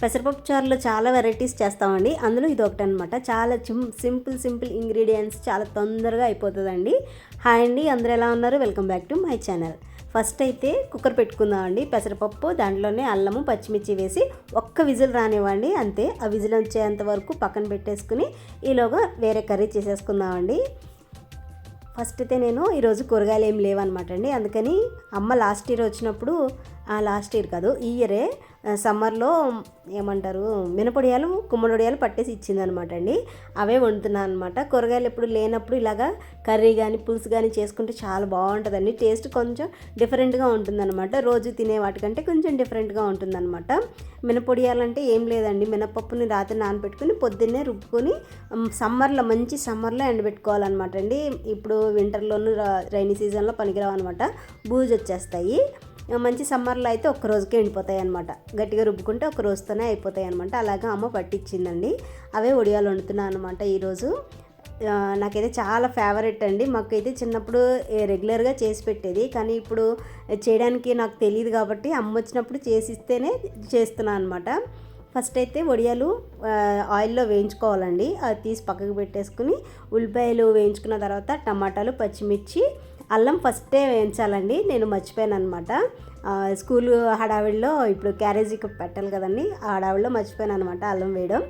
పెసరపప్పు చారులో చాలా వెరైటీస్ చేస్తామండి. అందులో ఇది ఒకటనమాట. చాలా సింపుల్ ఇంగ్రీడియంట్స్, చాలా తొందరగా అయిపోతుందండి. హాయ్ అండి, అందరూ ఎలా ఉన్నారు? Welcome back to my channel. First అయితే కుక్కర్ పెట్టుకుందామండి. పెసరపప్పు, దాంట్లోనే అల్లము పచ్చిమిర్చి వేసి ఒక్క విజిల్ రానివ్వండి, అంతే. ఆ విజిల్ వచ్చేంత వరకు పక్కన పెట్టేసుకుని ఈలోగా వేరే కర్రీ చేసేసుకుందామండి. ఫస్ట్ అయితే నేను ఈరోజు కూరగాయలు ఏం లేవన్నమాట అండి. అందుకని అమ్మ లాస్ట్ ఇయర్ వచ్చినప్పుడు, లాస్ట్ ఇయర్ కాదు, ఈ ఇయరే సమ్మర్లో ఏమంటారు, మినపొడియాలు గుమ్మడొడియాలు పట్టేసి ఇచ్చిందనమాట అండి. అవే వండుతున్నాను అనమాట. కూరగాయలు ఎప్పుడు లేనప్పుడు ఇలాగా కర్రీ కానీ పులుసు కానీ చేసుకుంటే చాలా బాగుంటుందండి. టేస్ట్ కొంచెం డిఫరెంట్గా ఉంటుందన్నమాట. రోజు తినే వాటికంటే కొంచెం డిఫరెంట్గా ఉంటుందన్నమాట. మినపొడియాలంటే ఏం లేదండి, మినపప్పుని రాత్రి నానబెట్టుకుని పొద్దున్నే రుబ్బుకొని మంచి సమ్మర్లో ఎండబెట్టుకోవాలన్నమాట అండి. ఇప్పుడు వింటర్లోను రైనీ సీజన్లో పనికిరావు అనమాట, బూజు వచ్చేస్తాయి. మంచి సమ్మర్లో అయితే ఒక్క రోజుకే ఎండిపోతాయి అనమాట. గట్టిగా రుబ్బుకుంటే ఒక రోజుతోనే అయిపోతాయి అనమాట. అలాగా అమ్మ పట్టించిందండి. అవే వడియాలు వండుతున్నాను అనమాట ఈరోజు. నాకైతే చాలా ఫేవరెట్ అండి. మాకైతే చిన్నప్పుడు రెగ్యులర్గా చేసి పెట్టేది, కానీ ఇప్పుడు చేయడానికి నాకు తెలియదు కాబట్టి అమ్మ వచ్చినప్పుడు చేసిస్తేనే చేస్తున్నాను అనమాట. ఫస్ట్ అయితే వడియాలు ఆయిల్లో వేయించుకోవాలండి. అది తీసి పక్కకు పెట్టేసుకుని ఉల్లిపాయలు వేయించుకున్న తర్వాత టమాటాలు, పచ్చిమిర్చి, అల్లం ఫస్టే వేయించాలండి. నేను మర్చిపోయాను అనమాట. స్కూల్ హడావిడిలో ఇప్పుడు క్యారేజీకి పెట్టాలి కదండి, ఆ హడావిడిలో మర్చిపోయాను అనమాట అల్లం వేయడం.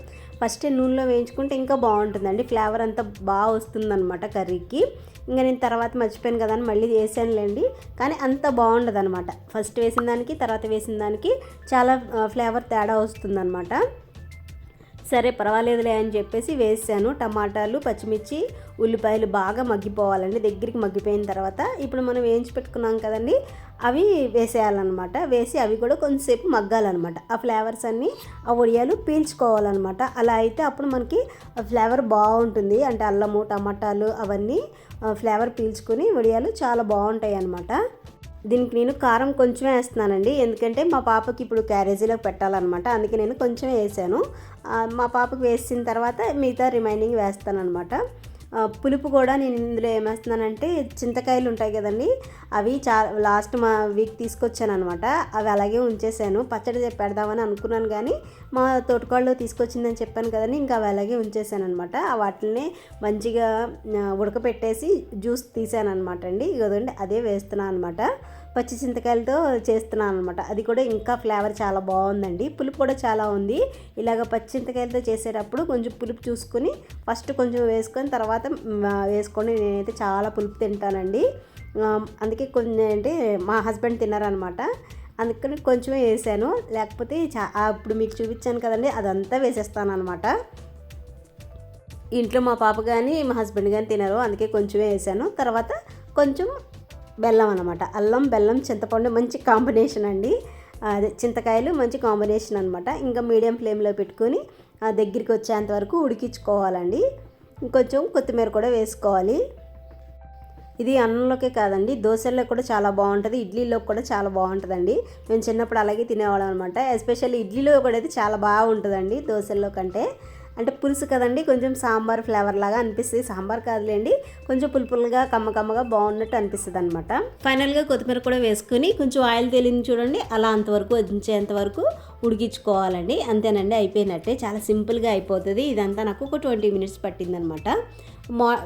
ఫస్ట్ నూనెలో వేయించుకుంటే ఇంకా బాగుంటుందండి, ఫ్లేవర్ అంతా బాగా వస్తుందన్నమాట కర్రీకి. ఇంకా నేను తర్వాత మర్చిపోయాను కదా అని మళ్ళీ వేసానులేండి, కానీ అంత బాగుండదు అనమాట. ఫస్ట్ వేసిన దానికి తర్వాత వేసిన దానికి చాలా ఫ్లేవర్ తేడా వస్తుందన్నమాట. సరే పర్వాలేదులే అని చెప్పేసి వేసాను. టమాటాలు, పచ్చిమిర్చి, ఉల్లిపాయలు బాగా మగ్గిపోవాలండి. దగ్గరికి మగ్గిపోయిన తర్వాత ఇప్పుడు మనం వేయించి పెట్టుకున్నాం కదండి, అవి వేసేయాలన్నమాట. వేసి అవి కూడా కొంచెంసేపు మగ్గాలన్నమాట. ఆ ఫ్లేవర్స్ అన్నీ ఆ వడియాలు పీల్చుకోవాలన్నమాట. అలా అయితే అప్పుడు మనకి ఫ్లేవర్ బాగుంటుంది. అంటే అల్లము, టమాటాలు అవన్నీ ఫ్లేవర్ పీల్చుకొని వడియాలు చాలా బాగుంటాయి అన్నమాట. దీనికి నేను కారం కొంచెమే వేస్తున్నానండి, ఎందుకంటే మా పాపకి ఇప్పుడు క్యారేజీలో పెట్టాలన్నమాట. అందుకే నేను కొంచెం వేసాను. మా పాపకి వేసిన తర్వాత మిగతా రిమైనింగ్ వేస్తానన్నమాట. పులుపు కూడా నేను ఇందులో ఏమేస్తున్నానంటే చింతకాయలు ఉంటాయి కదండి, అవి లాస్ట్ మా వీక్ తీసుకొచ్చాను అనమాట. అవి అలాగే ఉంచేసాను. పచ్చడి పెడదామని అనుకున్నాను, కానీ మా తోటకోళ్ళు తీసుకొచ్చిందని చెప్పాను కదండి, ఇంకా అవి అలాగే ఉంచేసాను అనమాట. వాటిని మంచిగా ఉడకపెట్టేసి జ్యూస్ తీసాను అనమాట అండి. ఇదండి అదే వేస్తున్నాను అనమాట. పచ్చి చింతకాయలతో చేస్తున్నాను అనమాట. అది కూడా ఇంకా ఫ్లేవర్ చాలా బాగుందండి. పులుపు కూడా చాలా ఉంది. ఇలాగ పచ్చి చింతకాయలతో చేసేటప్పుడు కొంచెం పులుపు చూసుకొని ఫస్ట్ కొంచెం వేసుకొని తర్వాత వేసుకొని, నేనైతే చాలా పులుపు తింటానండి. అందుకే కొంచెం అంటే మా హస్బెండ్ తిన్నారనమాట, అందుకని కొంచెమే వేసాను. లేకపోతే ఇప్పుడు మీకు చూపించాను కదండి, అదంతా వేసేస్తాను అనమాట. ఇంట్లో మా పాప కానీ మా హస్బెండ్ కానీ తినరు, అందుకే కొంచెమే వేసాను. తర్వాత కొంచెం బెల్లం అనమాట. అల్లం, బెల్లం, చింతపండు మంచి కాంబినేషన్ అండి. అదే చింతకాయలు మంచి కాంబినేషన్ అనమాట. ఇంకా మీడియం ఫ్లేమ్లో పెట్టుకొని దగ్గరికి వచ్చేంత వరకు ఉడికించుకోవాలండి. ఇంకొంచెం కొత్తిమీర కూడా వేసుకోవాలి. ఇది అన్నంలోకే కాదండి, దోశల్లో కూడా చాలా బాగుంటుంది, ఇడ్లీలో కూడా చాలా బాగుంటుందండి. మేము చిన్నప్పుడు అలాగే తినేవాళ్ళం అనమాట. ఎస్పెషల్లీ ఇడ్లీలో కూడా అయితే చాలా బాగుంటుందండి దోశల్లో కంటే. అంటే పులుసు కదండి, కొంచెం సాంబార్ ఫ్లేవర్ లాగా అనిపిస్తుంది. సాంబార్ కాదులేండి, కొంచెం పులుపులుగా కమ్మగా బాగున్నట్టు అనిపిస్తుంది అనమాట. ఫైనల్గా కొత్తిమీర కూడా వేసుకొని కొంచెం ఆయిల్ తేలింది చూడండి, అలా అంతవరకు ఉంచేంతవరకు ఉడికించుకోవాలండి. అంతేనండి, అయిపోయినట్టే. చాలా సింపుల్గా అయిపోతుంది. ఇదంతా నాకు ఒక 20 మినిట్స్ పట్టిందనమాట.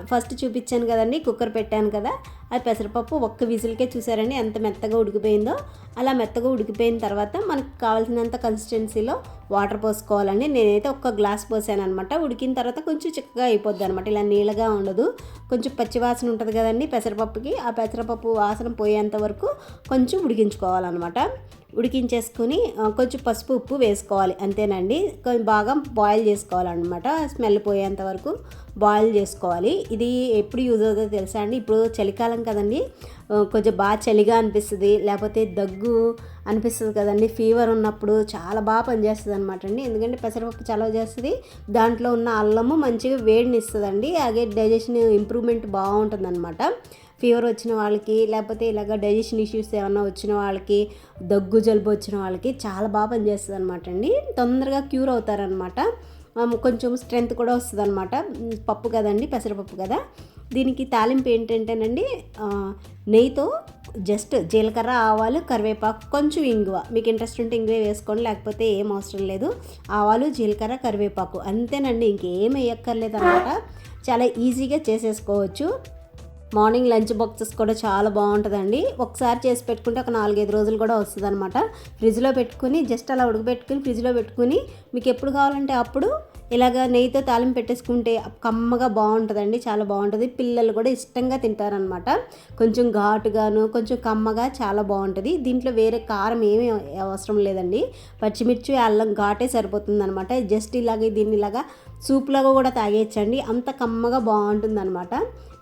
ఫస్ట్ చూపించాను కదండి, కుక్కర్ పెట్టాను కదా, అది పెసరపప్పు ఒక్క విజిల్కే చూసారండి ఎంత మెత్తగా ఉడికిపోయిందో. అలా మెత్తగా ఉడికిపోయిన తర్వాత మనకు కావాల్సినంత కన్సిస్టెన్సీలో వాటర్ పోసుకోవాలండి. నేనైతే ఒక్క గ్లాస్ పోసాను అనమాట. ఉడికిన తర్వాత కొంచెం చిక్కగా అయిపోద్ది అనమాట, ఇలా నీళ్ళగా ఉండదు. కొంచెం పచ్చివాసన ఉంటుంది కదండి పెసరపప్పుకి, ఆ పెసరపప్పు వాసన పోయేంత వరకు కొంచెం ఉడికించుకోవాలన్నమాట. ఉడికించేసుకుని కొంచెం పసుపు, ఉప్పు వేసుకోవాలి, అంతేనండి. కొంచెం బాగా బాయిల్ చేసుకోవాలన్నమాట. స్మెల్ పోయేంత వరకు బాయిల్ చేసుకోవాలి. ఇది ఎప్పుడు యూజ్ అవుతుందో తెలుసా అండి, ఇప్పుడు చలికాలం కదండి, కొంచెం బాగా చలిగా అనిపిస్తుంది, లేకపోతే దగ్గు అనిపిస్తుంది కదండి, ఫీవర్ ఉన్నప్పుడు చాలా బాగా పనిచేస్తుంది అనమాట అండి. ఎందుకంటే పెసరపప్పు చలవ చేస్తుంది, దాంట్లో ఉన్న అల్లము మంచిగా వేడిని ఇస్తుందండి. అలాగే డైజెషన్ ఇంప్రూవ్మెంట్ బాగుంటుంది అనమాట. ఫీవర్ వచ్చిన వాళ్ళకి, లేకపోతే ఇలాగ డైజెషన్ ఇష్యూస్ ఏమన్నా వచ్చిన వాళ్ళకి, దగ్గు జలుబు వచ్చిన వాళ్ళకి చాలా బాగా పనిచేస్తుంది అనమాట అండి. తొందరగా క్యూర్ అవుతారనమాట. కొంచెం స్ట్రెంత్ కూడా వస్తుంది అనమాట. పప్పు కదండి, పెసరపప్పు కదా. దీనికి తాలింపు ఏంటంటేనండి, నెయ్యితో జస్ట్ జీలకర్ర, ఆవాలు, కరివేపాకు, కొంచెం ఇంగువ, మీకు ఇంట్రెస్ట్ ఉంటే ఇంగువ వేసుకోండి, లేకపోతే ఏం అవసరం లేదు. ఆవాలు, జీలకర్ర, కరివేపాకు అంతేనండి, ఇంకేం వేయక్కర్లేదు అనమాట. చాలా ఈజీగా చేసేసుకోవచ్చు. మార్నింగ్ లంచ్ బాక్సెస్ కూడా చాలా బాగుంటుందండి. ఒకసారి చేసి పెట్టుకుంటే ఒక 4-5 రోజులు కూడా వస్తుంది అనమాట. ఫ్రిడ్జ్లో పెట్టుకుని జస్ట్ అలా ఉడకబెట్టుకుని ఫ్రిడ్జ్లో పెట్టుకుని మీకు ఎప్పుడు కావాలంటే అప్పుడు ఇలాగ నెయ్యితో తాలింపు పెట్టేసుకుంటే కమ్మగా బాగుంటుందండి, చాలా బాగుంటుంది. పిల్లలు కూడా ఇష్టంగా తింటారనమాట. కొంచెం ఘాటుగాను కొంచెం కమ్మగా చాలా బాగుంటుంది. దీంట్లో వేరే కారం ఏమీ అవసరం లేదండి. పచ్చిమిర్చి, అల్లం ఘాటే సరిపోతుంది అనమాట. జస్ట్ ఇలాగే దీన్ని ఇలాగా సూప్లాగా కూడా తాగేయచ్చండి, అంత కమ్మగా బాగుంటుంది అనమాట.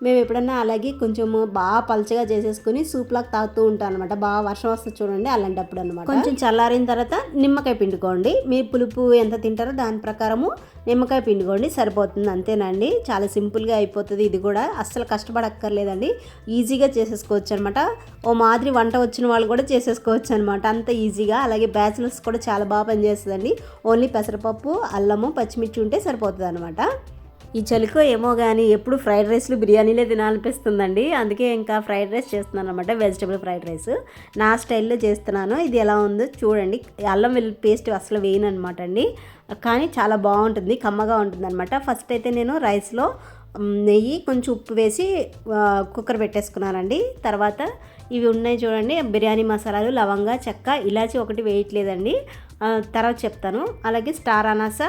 మేము ఎప్పుడన్నా అలాగే కొంచెము బాగా పలచగా చేసేసుకుని సూప్లాగా తాగుతూ ఉంటాం అనమాట. బాగా వర్షం వస్తుంది చూడండి, అలాంటప్పుడు అనమాట. కొంచెం చల్లారిన తర్వాత నిమ్మకాయ పిండుకోండి. మీ పులుపు ఎంత తింటారో దాని ప్రకారము నిమ్మకాయ పిండుకోండి, సరిపోతుంది. అంతేనండి, చాలా సింపుల్గా అయిపోతుంది. ఇది కూడా అస్సలు కష్టపడక్కర్లేదండి, ఈజీగా చేసేసుకోవచ్చు అనమాట. ఓ మాదిరి వంట వచ్చిన వాళ్ళు కూడా చేసేసుకోవచ్చు అనమాట, అంత ఈజీగా. అలాగే బ్యాచిలర్స్ కూడా చాలా బాగా పనిచేస్తుందండి. ఓన్లీ పెసరపప్పు, అల్లము, పచ్చిమిర్చి ఉంటే సరిపోతుంది అనమాట. ఈ చలికో ఏమో కానీ ఎప్పుడు ఫ్రైడ్ రైస్లు, బిర్యానీలే తినాలనిపిస్తుందండి. అందుకే ఇంకా ఫ్రైడ్ రైస్ చేస్తున్నాను అనమాట, వెజిటబుల్ ఫ్రైడ్ రైస్ నా స్టైల్లో చేస్తున్నాను. ఇది ఎలా ఉందో చూడండి. అల్లం వెల్లుల్లి పేస్ట్ అసలు వేయను అనమాట అండి, కానీ చాలా బాగుంటుంది, కమ్మగా ఉంటుంది అనమాట. ఫస్ట్ అయితే నేను రైస్లో నెయ్యి, కొంచెం ఉప్పు వేసి కుక్కర్ పెట్టేసుకున్నానండి. తర్వాత ఇవి ఉన్నాయి చూడండి, బిర్యానీ మసాలాలు, లవంగా, చెక్క, ఇలాచి ఒకటి వేయట్లేదండి, తర్వాత చెప్తాను. అలాగే స్టార్ అనాస,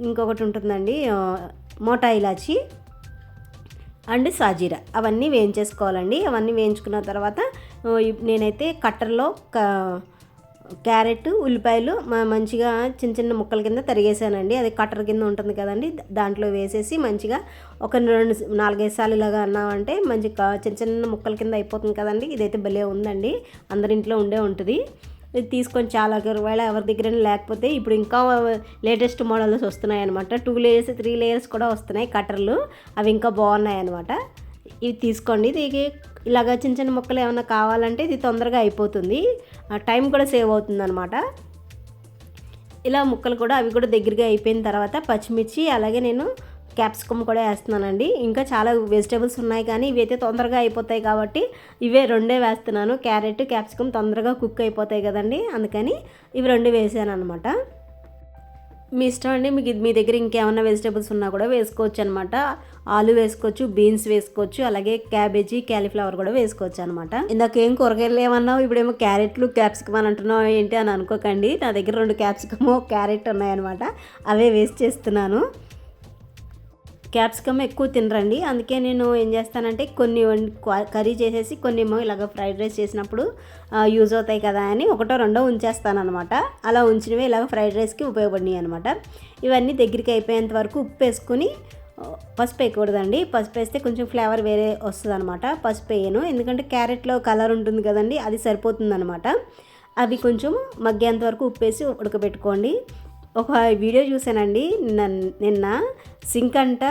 ఇంకొకటి ఉంటుందండి మోటా ఇలాచి అండ్ సాజీరా, అవన్నీ వేయించేసుకోవాలండి. అవన్నీ వేయించుకున్న తర్వాత నేనైతే కట్టర్లో క్యారెట్, ఉల్లిపాయలు మంచిగా చిన్న చిన్న ముక్కల కింద తరిగేసానండి. అది కట్టర్ కింద ఉంటుంది కదండి, దాంట్లో వేసేసి మంచిగా ఒక 4-5 సార్లు ఇలాగా అన్నామంటే మంచిగా చిన్న చిన్న ముక్కల కింద అయిపోతుంది కదండి. ఇదైతే భలే ఉందండి, అందరింట్లో ఉండే ఉంటుంది. ఇది తీసుకొని చాలా ఒకవేళ ఎవరి దగ్గర లేకపోతే ఇప్పుడు ఇంకా లేటెస్ట్ మోడల్స్ వస్తున్నాయి అనమాట. 2 లేయర్స్ 3 లేయర్స్ కూడా వస్తున్నాయి కట్టర్లు, అవి ఇంకా బాగున్నాయి అనమాట. ఇవి తీసుకోండి. ఇది ఇలాగ చిన్న చిన్న ముక్కలు ఏమైనా కావాలంటే ఇది తొందరగా అయిపోతుంది, టైం కూడా సేవ్ అవుతుంది అనమాట. ఇలా ముక్కలు కూడా అవి కూడా దగ్గరగా అయిపోయిన తర్వాత పచ్చిమిర్చి, అలాగే నేను క్యాప్సికమ్ కూడా వేస్తున్నానండి. ఇంకా చాలా వెజిటేబుల్స్ ఉన్నాయి కానీ ఇవైతే తొందరగా అయిపోతాయి కాబట్టి ఇవే 2 వేస్తున్నాను. క్యారెట్, క్యాప్సికమ్ తొందరగా కుక్ అయిపోతాయి కదండి, అందుకని ఇవి 2 వేసాను అనమాట. మీ ఇష్టం అండి, మీ దగ్గర ఇంకేమన్నా వెజిటేబుల్స్ ఉన్నా కూడా వేసుకోవచ్చు అనమాట. ఆలు వేసుకోవచ్చు, బీన్స్ వేసుకోవచ్చు, అలాగే క్యాబేజీ, క్యాలీఫ్లవర్ కూడా వేసుకోవచ్చు అనమాట. ఇందాక ఏం కూరగాయలు ఏమన్నావు, ఇప్పుడేమో క్యారెట్లు, క్యాప్సికమ్ అని అంటున్నావు ఏంటి అని అనుకోకండి. నా దగ్గర 2 క్యాప్సికమ్, క్యారెట్ ఉన్నాయన్నమాట, అవే వేస్ట్ చేస్తున్నాను. క్యాప్సికమ్ ఎక్కువ తినరండి, అందుకే నేను ఏం చేస్తానంటే కొన్ని కర్రీ చేసేసి కొన్ని ఏమో ఇలాగ ఫ్రైడ్ రైస్ చేసినప్పుడు యూజ్ అవుతాయి కదా అని 1-2 ఉంచేస్తాను అనమాట. అలా ఉంచినవే ఇలాగ ఫ్రైడ్ రైస్కి ఉపయోగపడినాయి అనమాట. ఇవన్నీ దగ్గరికి అయిపోయేంత వరకు ఉప్పు వేసుకుని, పసుపు వేయకూడదండి, పసుపు వేస్తే కొంచెం ఫ్లేవర్ వేరే వస్తుంది అనమాట. పసుపు వేయను, ఎందుకంటే క్యారెట్లో కలర్ ఉంటుంది కదండి, అది సరిపోతుంది అనమాట. అవి కొంచెం మగ్గేంత వరకు ఉప్పు వేసి ఉడకబెట్టుకోండి. ఒక వీడియో చూసానండి నిన్న, సింక్ అంట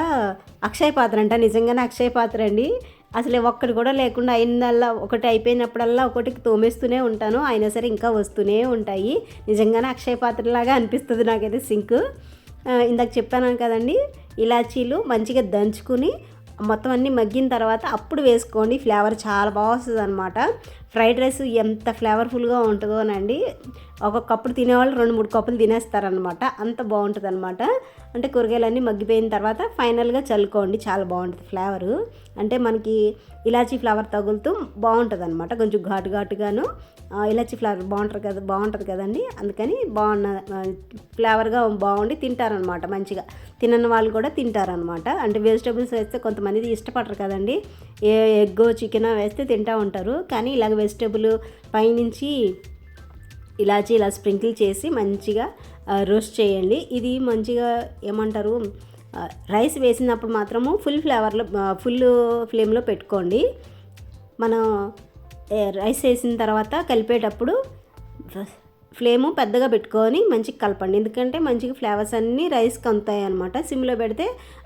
అక్షయ పాత్ర అంట, నిజంగానే అక్షయ పాత్ర అండి. అసలు ఒక్కటి కూడా లేకుండా అయినల్లా, ఒకటి అయిపోయినప్పుడల్లా ఒకటి తోమేస్తూనే ఉంటాను, అయినా సరే ఇంకా వస్తూనే ఉంటాయి. నిజంగానే అక్షయ పాత్రలాగా అనిపిస్తుంది నాకైతే సింక్. ఇందాక చెప్పాను కదండి, ఇలాచీలు మంచిగా దంచుకుని మొత్తం అన్నీ మగ్గిన తర్వాత అప్పుడు వేసుకోండి, ఫ్లేవర్ చాలా బాగా వస్తుంది అనమాట. ఫ్రైడ్ రైస్ ఎంత ఫ్లేవర్ఫుల్గా ఉంటుందోనండి, ఒక కప్పుడు తినేవాళ్ళు 2-3 కప్పులు తినేస్తారనమాట, అంత బాగుంటుంది అనమాట. అంటే కూరగాయలన్నీ మగ్గిపోయిన తర్వాత ఫైనల్గా చల్లుకోండి, చాలా బాగుంటుంది ఫ్లేవరు. అంటే మనకి ఇలాచీ ఫ్లేవర్ తగులుతూ బాగుంటుంది అనమాట, కొంచెం ఘాటుగాను. ఇలాచీ ఫ్లేవర్ బాగుంటుంది కదండి, అందుకని ఫ్లేవర్గా బాగుండి తింటారనమాట. మంచిగా తినని వాళ్ళు కూడా తింటారనమాట. అంటే వెజిటేబుల్స్ వేస్తే కొంతమంది ఇష్టపడరు కదండి, ఎగ్, చికెన్ వేస్తే తింటూ ఉంటారు, కానీ ఇలాగ వెజిటేబుల్ పైనుంచి ఇలాచి ఇలా స్ప్రింకిల్ చేసి మంచిగా రోస్ట్ చేయండి. ఇది మంచిగా ఏమంటారు, రైస్ వేసినప్పుడు మాత్రము ఫుల్ ఫ్లేమ్లో పెట్టుకోండి. మనం రైస్ వేసిన తర్వాత కలిపేటప్పుడు ఫ్లేము పెద్దగా పెట్టుకొని మంచిగా కలపండి, ఎందుకంటే మంచిగా ఫ్లేవర్స్ అన్నీ రైస్కి అందుతాయి అనమాట. సిమ్లో పెడితే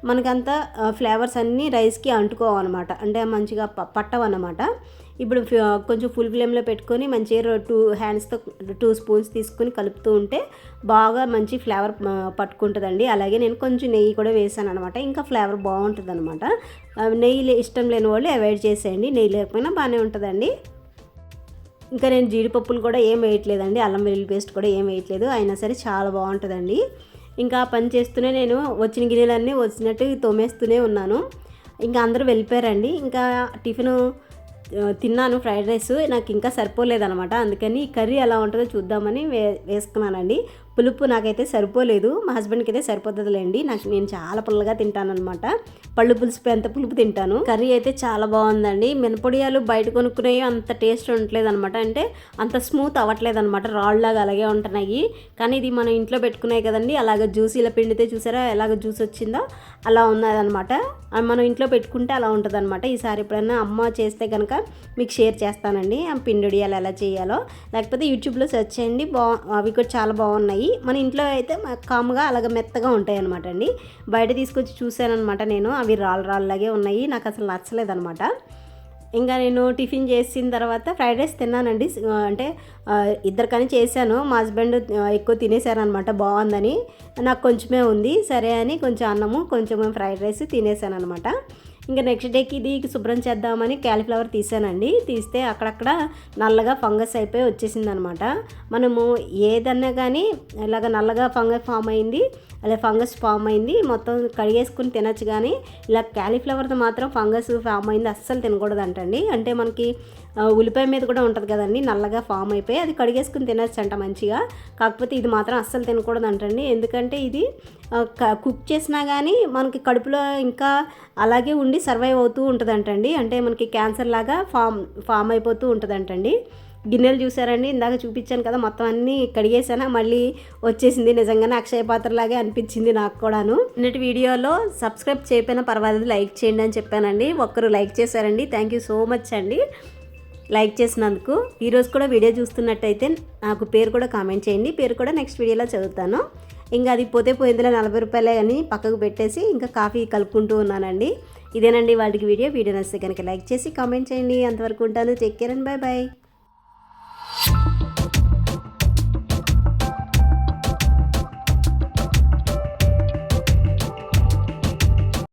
మనకంతా ఫ్లేవర్స్ అన్నీ రైస్కి అంటుకోవన్నమాట, అంటే మంచిగా పట్టవన్నమాట. ఇప్పుడు కొంచెం ఫుల్ ఫ్లేమ్లో పెట్టుకొని మంచిగా 2 హ్యాండ్స్తో 2 స్పూన్స్ తీసుకొని కలుపుతూ ఉంటే బాగా మంచి ఫ్లేవర్ పట్టుకుంటుందండి. అలాగే నేను కొంచెం నెయ్యి కూడా వేసాను అనమాట, ఇంకా ఫ్లేవర్ బాగుంటుంది అనమాట. నెయ్యి ఇష్టం లేని వాళ్ళు అవాయిడ్ చేసేయండి, నెయ్యి లేకపోయినా బాగానే ఉంటుందండి. ఇంకా నేను జీడిపప్పులు కూడా ఏం వేయట్లేదండి, అల్లం వెల్లుల్లి పేస్ట్ కూడా ఏం వేయట్లేదు, అయినా సరే చాలా బాగుంటుందండి. ఇంకా పని చేస్తూనే నేను వచ్చిన గిన్నెలన్నీ వచ్చినట్టు తోమేస్తూనే ఉన్నాను. ఇంకా అందరూ వెళ్ళిపోయారండి. ఇంకా టిఫిన్ తిన్నాను, ఫ్రైడ్ రైస్ నాకు ఇంకా సరిపోలేదనమాట. అందుకని కర్రీ ఎలా ఉంటుందో చూద్దామని వేసుకున్నానండి. పులుపు నాకైతే సరిపోలేదు, మా హస్బెండ్కి అయితే సరిపోతుందిలేండి. నేను చాలా పుల్లగా తింటాను అనమాట, పళ్ళు పులుసు ఎంత పులుపు తింటాను. కర్రీ అయితే చాలా బాగుందండి. మినపొడియాలు బయట కొనుక్కునేవి అంత టేస్ట్ ఉండట్లేదు అనమాట, అంటే అంత స్మూత్ అవ్వట్లేదు అనమాట, రాళ్ళలాగా అలాగే ఉంటున్నాయి. కానీ ఇది మనం ఇంట్లో పెట్టుకున్నాయి కదండి, అలాగ జ్యూస్ ఇలా పిండితే చూసారా ఎలాగ జ్యూస్ వచ్చిందో అలా ఉన్నదనమాట. మనం ఇంట్లో పెట్టుకుంటే అలా ఉంటుంది అనమాట. ఈసారి ఎప్పుడైనా అమ్మ చేస్తే కనుక మీకు షేర్ చేస్తానండి, ఆ పిండిడియాలు ఎలా చేయాలో, లేకపోతే యూట్యూబ్లో సెర్చ్ చేయండి, అవి కూడా చాలా బాగున్నాయి. మన ఇంట్లో అయితే కామ్గా అలాగ మెత్తగా ఉంటాయి అనమాట అండి. బయట తీసుకొచ్చి చూశానమాట నేను, అవి రాళ్ళలాగే ఉన్నాయి, నాకు అసలు నచ్చలేదనమాట. ఇంకా నేను టిఫిన్ చేసిన తర్వాత ఫ్రైడ్ రైస్ తిన్నానండి. అంటే ఇద్దరికని చేశాను, మా హస్బెండ్ ఎక్కువ తినేసారనమాట, బాగుందని. నాకు కొంచెమే ఉంది సరే అని కొంచెం అన్నము కొంచెం ఫ్రైడ్ రైస్ తినేసాను అనమాట. ఇంకా నెక్స్ట్ డేకి ఇది శుభ్రం చేద్దామని క్యాలీఫ్లవర్ తీసానండి. తీస్తే అక్కడక్కడ నల్లగా ఫంగస్ అయిపోయి వచ్చేసింది అనమాట. మనము ఏదన్నా కానీ ఇలాగ నల్లగా ఫామ్ అయింది, అలా ఫంగస్ ఫామ్ అయింది, మొత్తం కడిగేసుకుని తినచ్చు. కానీ ఇలా క్యాలీఫ్లవర్తో మాత్రం ఫంగస్ ఫామ్ అయింది అస్సలు తినకూడదు అంటండి. అంటే మనకి ఉల్లిపాయ మీద కూడా ఉంటుంది కదండి, నల్లగా ఫామ్ అయిపోయి అది కడిగేసుకుని తినచ్చు అంట మంచిగా. కాకపోతే ఇది మాత్రం అస్సలు తినకూడదు అంటండి, ఎందుకంటే ఇది కుక్ చేసినా కానీ మనకి కడుపులో ఇంకా అలాగే ఉండి సర్వైవ్ అవుతూ ఉంటుందంటండి. అంటే మనకి క్యాన్సర్ లాగా ఫామ్ అయిపోతూ ఉంటుందంటండి. గిన్నెలు చూసారండి, ఇందాక చూపించాను కదా, మొత్తం అన్నీ కడిగేసాను, మళ్ళీ వచ్చేసింది. నిజంగానే అక్షయ పాత్రలాగే అనిపించింది నాకు కూడాను. నిన్నటి వీడియోలో సబ్స్క్రైబ్ చేయకపోయినా పర్వాలేదు లైక్ చేయండి అని చెప్పానండి, ఒక్కరు లైక్ చేశారండి, థ్యాంక్ యూ సో మచ్ అండి లైక్ చేసినందుకు. ఈరోజు కూడా వీడియో చూస్తున్నట్టయితే నాకు పేరు కూడా కామెంట్ చేయండి, పేరు కూడా నెక్స్ట్ వీడియోలో చదువుతాను. ఇంకా అది పోతే పోయిందిలో 40 రూపాయలే అని పక్కకు పెట్టేసి ఇంకా కాఫీ కలుపుకుంటూ ఉన్నానండి. ఇదేనండి వాటికి వీడియో నచ్చితే కనుక లైక్ చేసి కామెంట్ చేయండి. అంతవరకు ఉంటాను, take care and bye bye.